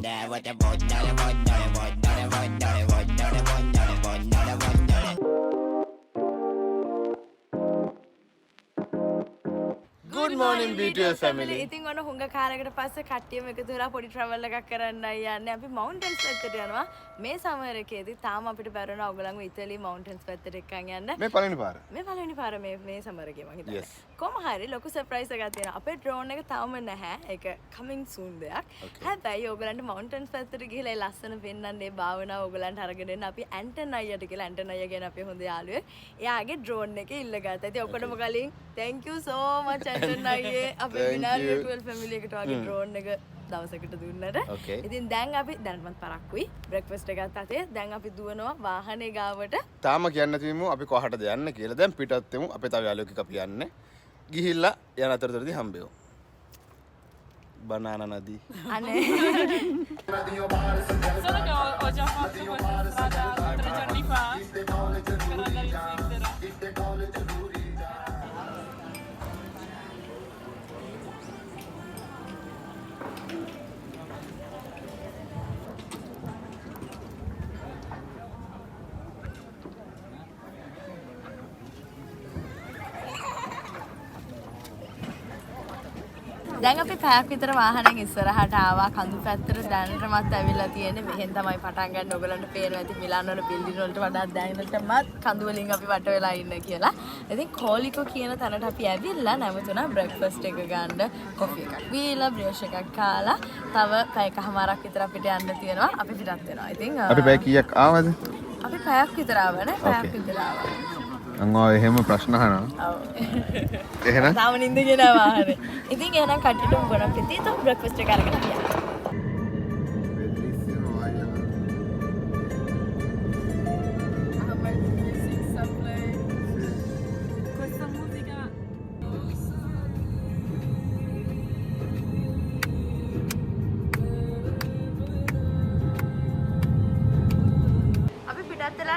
Good morning BTS family. ඉතින් ඔන්න හුඟ කාලයකට පස්සේ කට්ටියම එකතු වෙලා පොඩි travel එකක් කරන්නයි යන්නේ. අපි mountains පැත්තට යනවා. මේ summer එකේදී තාම අපිට බැරෙනවා ඔයගලන්ව ඉතාලි mountains පැත්තට එක්කන් යන්න. මේ පළවෙනි පාර. මේ පළවෙනි පාර මේ summer එකේ මම හිතන්නේ. කොහොම හරි ලොකු surprise එකක් තියෙනවා. අපේ drone එක තාම නැහැ. ඒක coming soon දෙයක්. හැබැයි ඔයගලන්ට mountains පැත්තට ගිහලා ඒ ලස්සන පෙන්වන්නේ භාවනාව ඔයගලන්ට අරගෙන එන්න අපි ඇන්ටන් අයියට කියලා ඇන්ටන් අයියා කියන අපේ හොඳ යාළුවෙක්. එයාගේ drone එකේ ඉල්ලගත්තා. ඉතින් ඔක්කොටම කලින් thank you so much අයියේ අපේ BINARIO12 family එකට වගේ drone එක දවසකට දුන්නට. ඉතින් දැන් අපි දැන්වත් පරක්කුයි breakfast එකත් අතේ. දැන් අපි දුවනවා වාහනේ ගාවට. තාම කියන්න තියමු අපි කොහටද යන්නේ කියලා. දැන් පිටත් වෙමු. අපේ තව යාළුවෙක් එක්ක අපි යන්නේ. ගිහිල්ලා යන අතරතුරදී හම්බෙමු. Bonnona nadi. අනේ. Solo che ho già fatto questa strada 3 giorni fa per andare in Svizzera. දැන් අපි පැයක් විතර වාහනෙන් ඉස්සරහට ආවා කඳු පැත්තට දැනටමත් ඇවිල්ලා තියෙන්නේ මෙහෙන් තමයි පටන් ගන්න ඔයගලන්ට පේනවා ඇති මිලාන් වල බිල්ඩින් වලට වඩා දැනටමත් කඳු වලින් අපි වට වෙලා ඉන්න කියලා. ඉතින් කෝලිකෝ කියන තැනට අපි ඇවිල්ලා නැවතුණා බ්‍රෙක්ෆාස්ට් එක ගන්න කොෆි එකක් බීලා බ්‍රෙෂ් එකක් කාලා තව පැයකමාරක් විතර අපිට යන්න තියෙනවා අපි පිටත් වෙනවා. ඉතින් අපි පැය කීයක් ආවද? අපි පැයක් විතර ආවනේ පැයක් විතර ආවා. අංගෝ එහෙම ප්‍රශ්න අහනවා. ඔව්. එහෙනම් තාම නිින්ද ගෙනා වාහනේ. ඉතින් එහෙනම් කට්ටියටම බොන ප්‍රති තෝ බ්‍රෙක්ෆාස්ට් එක අරගෙන අපි යනවා.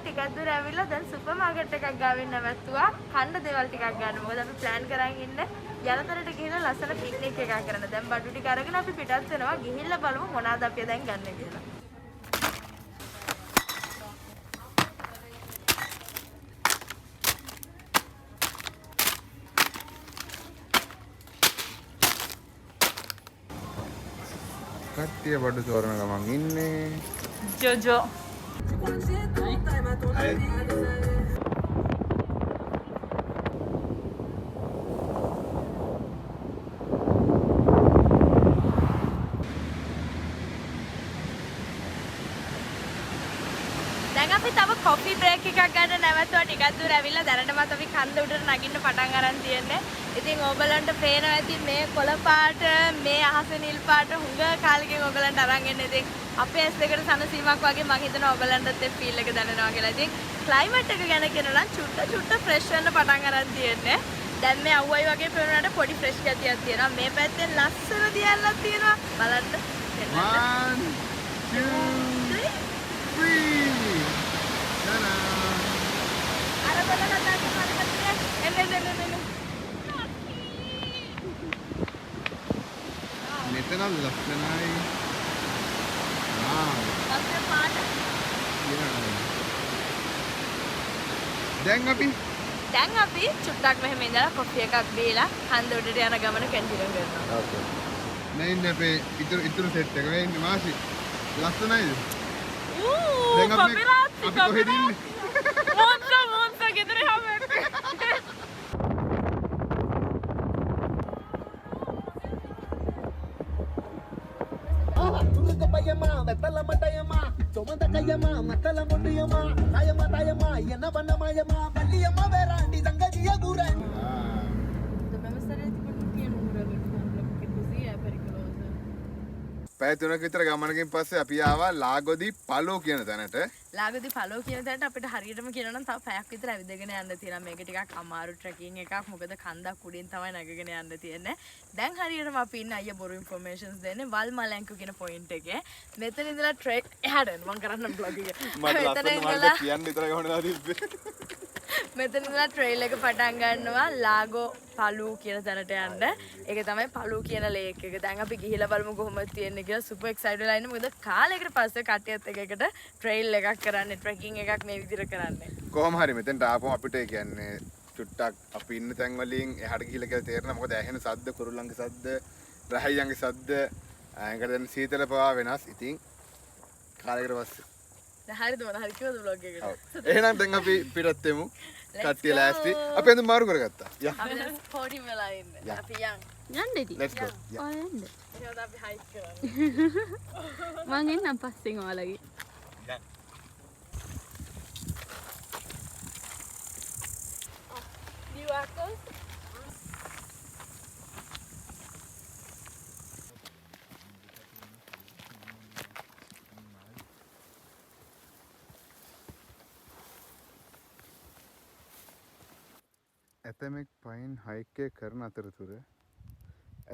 ටිකක් දුර ඇවිල්ලා දැන් සුපර් මාකට් එකක් ගාවින් නැවතුවා කන්න දේවල් ටිකක් ගන්න. මොකද අපි ප්ලෑන් කරන් ඉන්නේ යලතරට ගිහිල්ලා ලස්සන පික්නික් එකක් කරන්න. දැන් බඩු ටික අරගෙන අපි පිටත් වෙනවා. ගිහිල්ලා බලමු මොනවාද අපි දැන් ගන්න කියලා. කට්ටිය බඩු තෝරන ගමන් ඉන්නේ. Jojo. දැන් අපි තව කොෆි බ්‍රේක් එකක් ගන්න නැවතුවා ටිකක් දුර ඇවිල්ලා දැනටමත් අපි කන්ද උඩට නගින්න පටන් අරන් තියෙන්නේ. ඉතින් ඕගලන්ට පේනවා ඇති මේ කොළ පාට මේ අහස නිල් පාට හුඟ කාලෙකින් ඕගලන්ට අරන් එන්නේ. ඉතින් අපේ ඇස් දෙකට සනසීමක් වගේ මම හිතනවා ඕගලන්ටත් ඒ ෆීල් එක දැනෙනවා කියලා. ඉතින් ක්ලයිමේට් එක ගැන කියනවා නම් චුට්ට ෆ්‍රෙෂ් වෙන්න පටන් අරන් තියෙන්නේ. දැන් මේ අවුවයි වගේ පේනකොට පොඩි ෆ්‍රෙෂ් ගතියක් තියෙනවා. මේ පැත්තෙන් ලස්සන දියල්ලක් තියෙනවා. බලන්න. 1 2 3 අර බලන්න මෙතන ලස්සනයි. දැන් අපි චුට්ටක් මෙහෙම ඉඳලා කොෆි එකක් බීලා කන්ද උඩට යන ගමන කැන්ටින් කරනවා. ඕකේ. නෑ අපේ ඉතුරු සෙට් එක වෙන්නේ මාසි. ලස්සනයිද? Paparazzi, paparazzi. Monza, ගෙදර හැමෝටම. පැය 3ක විතර ගමනකින් පස්සේ අපි ආවා ලාගොදි පලෝ කියන තැනට. ලාගොදි පලෝ කියන තැනට අපිට හරියටම කියනවා නම් තව පැයක් විතර ඇවිදගෙන යන්න තියෙනවා. මේක ටිකක් අමාරු ට්‍රැකින් එකක්. මොකද කන්දක් උඩින් තමයි නැගගෙන යන්න තියෙන්නේ. දැන් හරියටම අපි ඉන්නේ අයියා බොරු ඉන්ෆර්මේෂන්ස් දෙන්නේ වල්මලැංකු කියන පොයින්ට් එකේ. මෙතන ඉඳලා ට්‍රෙක් එහාට මම කරන්න බ්ලොග් එක. මට ලස්සන මල්ට කියන්න විතර ගමනවා තිබ්බේ. මෙතන ඉඳලා ට්‍රේල් එක පටන් ගන්නවා ලාගෝ පළු කියන තැනට යන්න. ඒක තමයි පළු කියන ලේක් එක. දැන් අපි ගිහිලා බලමු කොහොමද තියෙන්නේ කියලා. සුපර් එක්සයිටඩ් වෙලා ඉන්නේ. මොකද කාලයකට පස්සේ කට්ටියත් එකට ට්‍රේල් එකක් කරන්නේ, ට්‍රෙකින් එකක් මේ විදිහට කරන්නේ. කොහොම හරි මෙතෙන්ට ආපුවම අපිට ඒ කියන්නේ චුට්ටක් අපි ඉන්න තැන් වලින් එහාට ගිහිල්ලා කියලා තේරෙනවා. මොකද ඇහෙන සද්ද, කුරුල්ලන්ගේ සද්ද, රහයියන්ගේ සද්ද, ඒකට දැන් සීතල පවා වෙනස්. ඉතින් කාලයකට පස්සේ දැන් හරිද මොන හරි කිව්වද vlog එකට? එහෙනම් දැන් අපි පිටත් වෙමු. කට්ටිය ලෑස්ති. අපි අඳුම් මාරු කරගත්තා. යා. අපි දැන් ස්පෝටින් වෙලා ඉන්නේ. අපි යන්න ඉතින්. let's go. ඔය යන්න. එහෙනම් අපි හයික් කරන්නේ. මං එන්නම් පස්සෙන් ඔයාලගේ. You are close. ඇතමෙක් පයින් හයික් එක කරන අතරතුර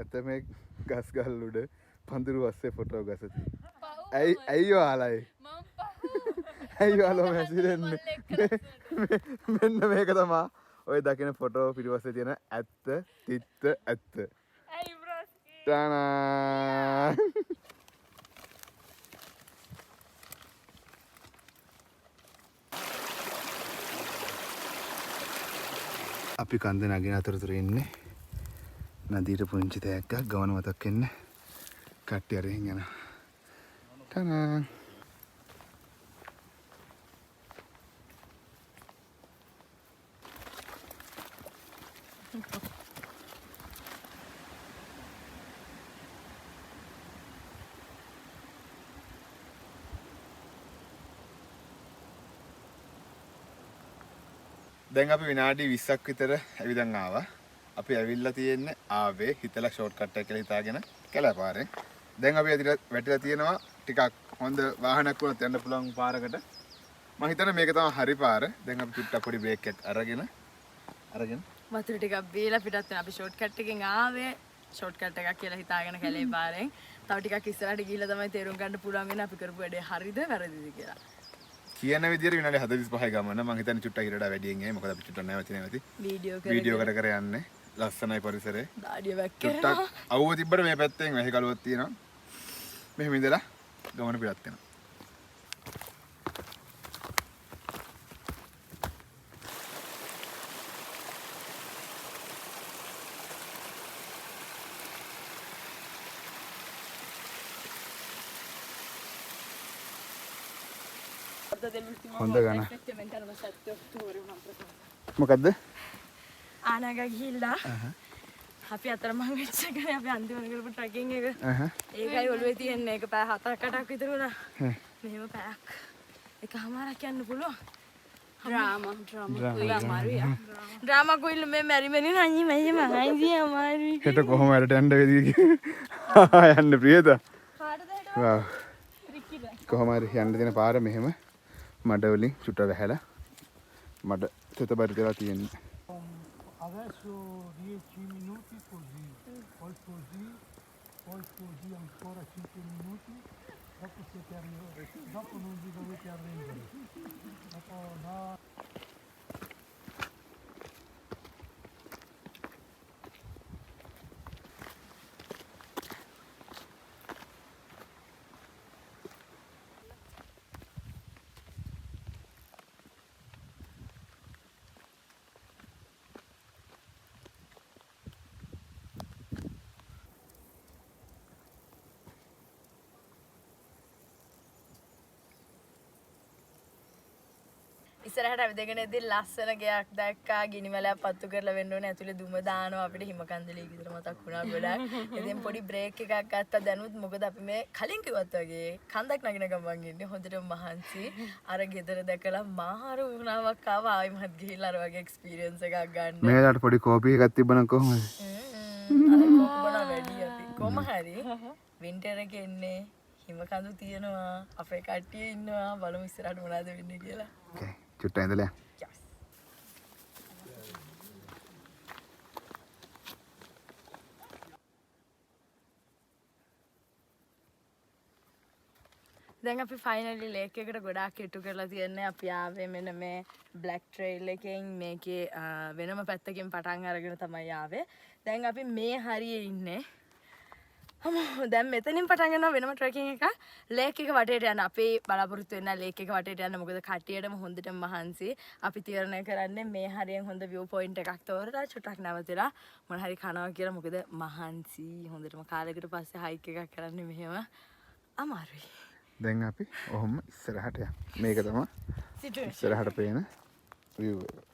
ඇතමෙක් ගස් ගල් උඩ පඳුරු අස්සේ ෆොටෝ ගසති. ඇයි ඔයාලයි? ඇයි ඔයාලෝ හැසිරෙන්නේ? මෙන්න මේක තමයි ඔය දකින ෆොටෝ පිටිපස්සේ තියෙන ඇත්ත තිත්ත ඇත්ත. ඇයි බ්‍රස්කි? ටානා. අපි කන්ද නගින අතරතුර ඉන්නේ නදීට පුංචි තෑග්ගක් ගමන මතක් වෙන්න කට්ටිය අරගෙන යනවා. ටනා. දැන් අපි විනාඩි 20ක් විතර ඇවිදන් ආවා. අපි ඇවිල්ලා තියෙන්නේ ආවේ හිතලා ෂෝට්කට් එක කියලා හිතාගෙන කැලපාරෙන්. දැන් අපි වැටිලා තියෙනවා ටිකක් හොඳ වාහනයක් වුණත් යන්න පුළුවන් පාරකට. මම හිතන්නේ මේක තමයි හරි පාර. දැන් අපි චුට්ටක් පොඩි බ්‍රේක් එකක් අරගෙන වතුර ටිකක් බීලා පිටත් වෙන අපි ෂෝට්කට් එකෙන් ආවේ. ෂෝට්කට් එකක් කියලා හිතාගෙන කැලේ පාරෙන්. තව ටිකක් ඉස්සරහට ගිහිල්ලා තමයි තේරුම් ගන්න පුළුවන් වෙන්නේ අපි කරපු වැඩේ හරිද වැරදිද කියලා. කියන විදිහට විනාඩි 45 ගමන මම හිතන්නේ චුට්ටක් හිරට වැඩියෙන් එයි. මොකද අපි චුට්ටක් නැවති වීඩියෝ කර යන්නේ. ලස්සනයි පරිසරේ. දාඩිය වැක්කෙනවා. චුට්ටක් අවුව තිබ්බට මේ පැත්තෙන් වැහි කලුවක් තියෙනවා. මෙහෙම ඉඳලා ගමන පිටත් වෙනවා. හොඳ ගණ. මොකද්ද? ආනගා ගිහිල්ලා අපි අතරමං වෙච්ච ගමන් අපි අන්තිමට කරපු ට්‍රැකින් එක. ඒකයි ඔළුවේ තියෙන්නේ. ඒක පැය 7-8ක් විතර වුණා. මෙහෙම පැයක්. එකමාරක් යන්න පුළුවන්. ඩ්‍රාමා කොයිල මේ මැරිමෙනි නංගි මම මහන්සි අමාරුයි. හෙට කොහොම වැඩට යන්න වෙදී යන්න ප්‍රියද? කාටද වාව්. කොහොම හරි යන්න දෙන පාර මෙහෙම මඩ වලින් චුට්ට වැහැලා මඩ තෙත බරිතලා තියෙන්නේ. Adesso 10 minuti così, poi così ancora 5 minuti, dopo siete arrivati, dopo non vi dovete arrendere. Dopo no. ඉස්සරහට අපි දෙගෙන ඉතින් ලස්සන ගයක් දැක්කා. ගිනිමැලයක් පත්තු කරලා වෙන්න ඕනේ. ඇතුලේ දුම දානවා. අපිට හිම කන්දලේ විතර මතක් වුණා ගොඩක්. ඉතින් පොඩි බ්‍රේක් එකක් ගත්තා දැනුත්. මොකද අපි මේ කලින් කිව්වත් වගේ කන්දක් නගින ගමන් ඉන්නේ හොඳටම මහන්සි. අර ගෙදර දැකලා මාහර වුණාවක් ආවා. ආයිමත් ගිහිල්ලා අර වගේ එක්ස්පීරියන්ස් එකක් ගන්න. මේකට පොඩි කෝපි එකක් තිබ්බනම් කොහොමද? කොහොමද වැඩි අපි කොහම හරි වින්ටර් එකේ ඉන්නේ. හිම කඳු තියෙනවා. අපේ කට්ටිය ඉන්නවා. බලමු ඉස්සරහට මොනවද වෙන්නේ කියලා. Okay. චුට්ට ඉඳලා දැන් අපි ෆයිනලි ලේක් එකට ගොඩාක් ඉටු කරලා තියන්නේ. අපි ආවේ මෙන්න මේ බ්ලැක් ට්‍රේල් එකෙන් මේකේ වෙනම පැත්තකින් පටන් අරගෙන තමයි ආවේ. දැන් අපි මේ හරියේ ඉන්නේ. දැන් මෙතනින් පටන් ගන්නවා වෙනම ට්‍රෙකින් එකක්. ලේක් එක වටේට යන්න. අපි බලාපොරොත්තු වෙනා ලේක් එක වටේට යන්න. මොකද කට්ටියටම හොඳටම මහන්සි. අපි තීරණය කරන්නේ මේ හරියෙන් හොඳ view point එකක් තෝරලා චුට්ටක් නැවතිලා මොන හරි කනවා කියලා. මොකද මහන්සි හොඳටම කාලයකට පස්සේ හයික් එකක් කරන්නේ මෙහෙම අමාරුයි. දැන් අපි ඔහොම ඉස්සරහට යමු. මේක තමයි ඉස්සරහට පේන view එක.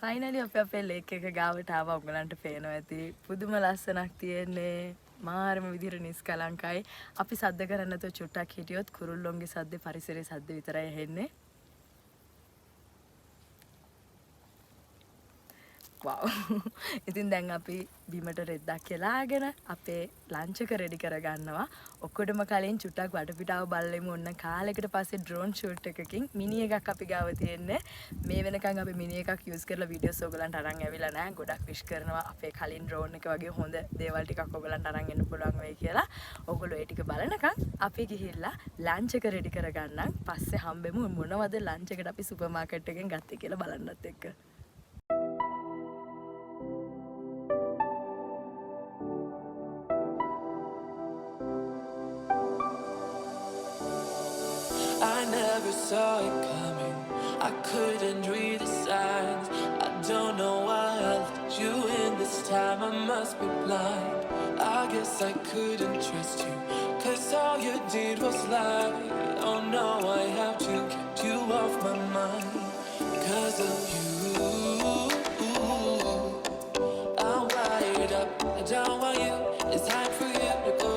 ෆයිනලි අපි අපේ ලේක් එක ගාවට ආවා. ඔයගලන්ට පේනවා ඇති පුදුම ලස්සනක් තියෙන්නේ. මාරම විදිහට නිස්කලංකයි. අපි සද්ද කරන්නේ නැතුව චුට්ටක් හිටියොත් කුරුල්ලොන්ගේ සද්ද පරිසරයේ සද්ද විතරයි ඇහෙන්නේ. වව්. ඉතින් දැන් අපි බිමට රෙද්දක් කියලාගෙන අපේ ලන්ච් එක රෙඩි කරගන්නවා. ඔක්කොටම කලින් චුට්ටක් වටපිටාව බලෙමු. ඔන්න කාලයකට පස්සේ ඩ්‍රෝන් ෂූට් එකකින් මිනි එකක් අපි ගාව තියෙන්නේ. මේ වෙනකන් අපි මිනි එකක් යූස් කරලා වීඩියෝස් ඔයගලන්ට අරන් ඇවිල්ලා නැහැ. ගොඩක් විශ් කරනවා අපේ කලින් ඩ්‍රෝන් එක වගේ හොඳ දේවල් ටිකක් ඔයගලන්ට අරන් එන්න පුළුවන් වෙයි කියලා. ඔයගොල්ලෝ ඒ ටික බලනකම් අපි ගිහිල්ලා ලන්ච් එක රෙඩි කරගන්නම්. පස්සේ හම්බෙමු මොනවද ලන්ච් එකට අපි සුපර් මාකට් එකෙන් ගත්තේ කියලා බලන්නත් එක්ක. I never saw it coming. I couldn't read the signs. I don't know why I let you in this time. I must be blind. I guess I couldn't trust you, 'cause all you did was lie. Oh no, I have to keep you off my mind 'cause of you. I'm wired up. I don't want you. It's time for you to go.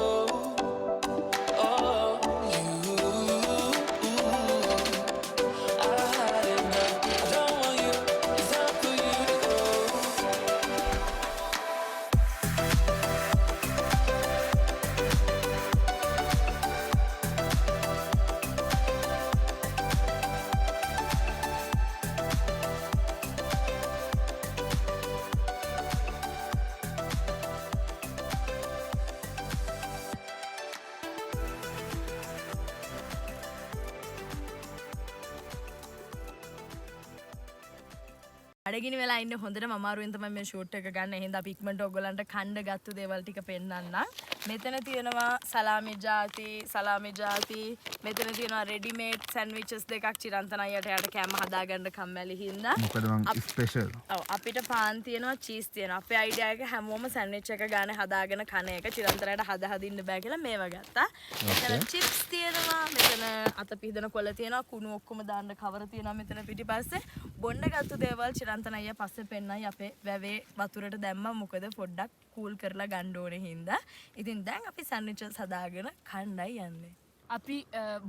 අඩගිනි වෙලා ඉන්න හොඳටම අමාරුවෙන් තමයි මේ shoot එක ගන්න. එහෙනම් අපි ඉක්මනට ඔයගලන්ට කණ්ඩ ගත්තු දේවල් ටික පෙන්නන්නම්. මෙතන තියෙනවා සලාමි ජාති. මෙතන තියෙනවා රෙඩිමේඩ් සෑන්ඩ්විචස් දෙකක් චිරන්තන අයියට යට කැම හදාගන්න කම්මැලි හින්දා. මොකද මං ස්පෙෂල්. ඔව් අපිට පාන් තියෙනවා චීස් තියෙනවා. අපේ අයිඩියා එක හැමෝම සෑන්ඩ්විච් එක ගන්න හදාගෙන කන එක චිරන්තනයට හදින්න බෑ කියලා මේවා ගත්තා. මෙතන චිප්ස් තියෙනවා. මෙතන අත පිහදන කොළ තියෙනවා. කුණු ඔක්කොම දාන්න කවර තියෙනවා මෙතන පිටිපස්සේ. බොන්න ගත්තු දේවල් චිරන්තන අයියා පස්සේ පෙන්නයි අපේ වැවේ වතුරට දැම්මා. මොකද පොඩ්ඩක් කූල් කරලා ගන්න ඕනේ හින්දා. ඉතින් දැන් අපි සෑන්ඩ්විචස් හදාගෙන කන්නයි යන්නේ. අපි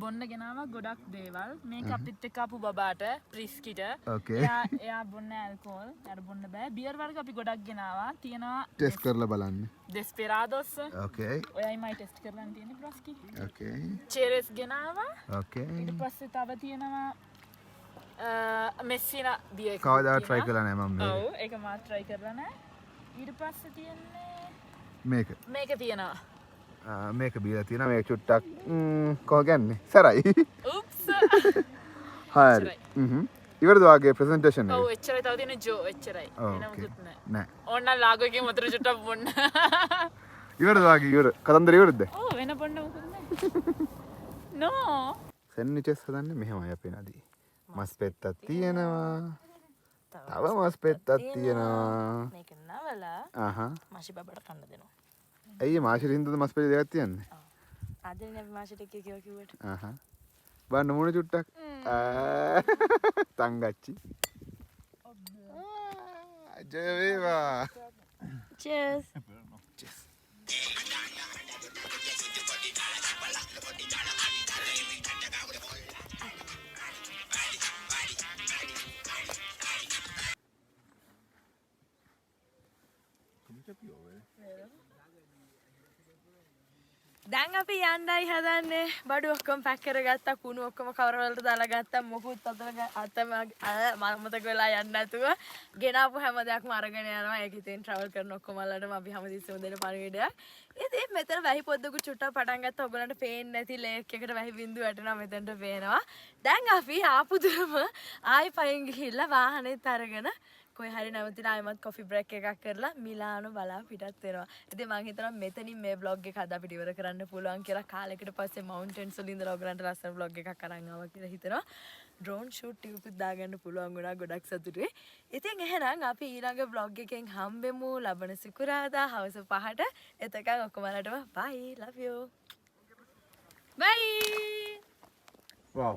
බොන්න ගෙනාවා ගොඩක් දේවල්. මේක අපිත් එක්ක ආපු බබාට ප්‍රිස්කිට. Okay. එයා බොන්න ඇල්කොහොල්. එයාට බොන්න බෑ. බියර් වර්ග අපි ගොඩක් ගෙනාවා. තියෙනවා ටෙස්ට් කරලා බලන්න. ඩෙස්පෙරාඩෝස්. Okay. ඔයයි මයි ටෙස්ට් කරලා තියෙන්නේ ප්‍රස්කි. Okay. චෙරස් ගෙනාවා. Okay. ඊට පස්සේ තව තියෙනවා මෙස්සිනා බියර් එක. කවදාවත් try කරලා නැහැ මම මේක. ඔව් ඒක මාත් try කරලා නැහැ. ඊට පස්සේ තියෙන්නේ මේක. මේක තියෙනවා. මේක බීලා තියෙනවා. මේක චුට්ටක් කොහොම ගන්නේ? සරයි. උප්ස්. හරි. ඉවරද වාගේ ප්‍රසන්ටේෂන් එක? ඔව් එච්චරයි තව තියෙන ජෝ එච්චරයි. ඔව්, එන okay. මුකුත් නැහැ. නෑ. ඕන්න ලාගෝ එකේ වතුර චුට්ටක් බොන්න. ඉවරද වාගේ ඉවර. කතන්දර ඉවරද? ඔව් වෙන බොන්න මොකුත් නැහැ. නෝ. සැන්ඩ්විචස් හදන්නේ මෙහෙමයි අපේ නදී. මස් පෙත්තක් තියෙනවා. තව මස් පෙත්තක් තියෙනවා. මේක නවලා මාෂි බබට කන්න දෙනවා. ඇයි මාෂි රින්දද මස් පෙත්ත දෙකක් තියන්නේ? ආදරේ මාෂිට කිව්වට. බලන්න මොන චුට්ටක්. තංගච්චි. ජය වේවා. Cheers. දැන් අපි යන්නයි හදන්නේ. බඩු ඔක්කොම පැක් කරගත්තා. කුණු ඔක්කොම කවර වලට දාලා ගත්තා. මොකුත් අතම මතක වෙලා යන්න නැතුව ගෙනාපු හැම දෙයක්ම අරගෙන යනවා. ඒක ඉතින් ට්‍රැවල් කරන ඔක්කොම වලටම අපි හැමදෙස්සම දෙන පණිවිඩයක්. ඉතින් මෙතන වැහි පොද්දක චුට්ටක් පටන් ගත්තා. ඔයගලන්ට පේන්නේ නැති ලේක් එකට වැහි බින්දුව වැටෙනවා මෙතනට පේනවා. දැන් අපි ආපු දුරම ආයි පයින් ගිහිල්ලා වාහනේත් අරගෙන කොයි හරි නැවතිලා ආයමත් කොෆි බ්‍රේක් එකක් කරලා මිලානෝ බලා පිටත් වෙනවා. ඉතින් මම හිතනවා මෙතනින් මේ vlog එක අද අපිට ඉවර කරන්න පුළුවන් කියලා. කාලයකට පස්සේ mountains වල ඉඳලා ඔයගලන්ට ලස්සන vlog එකක් අරන් ආවා කියලා හිතනවා. drone shoot ටිකකුත් දාගන්න පුළුවන් වුණා. ගොඩක් සතුටුයි. ඉතින් එහෙනම් අපි ඊළඟ vlog එකෙන් හම්බෙමු ලබන සිකුරාදා හවස 5ට. එතකන් ඔක්කොමලටම bye love you. Bye wow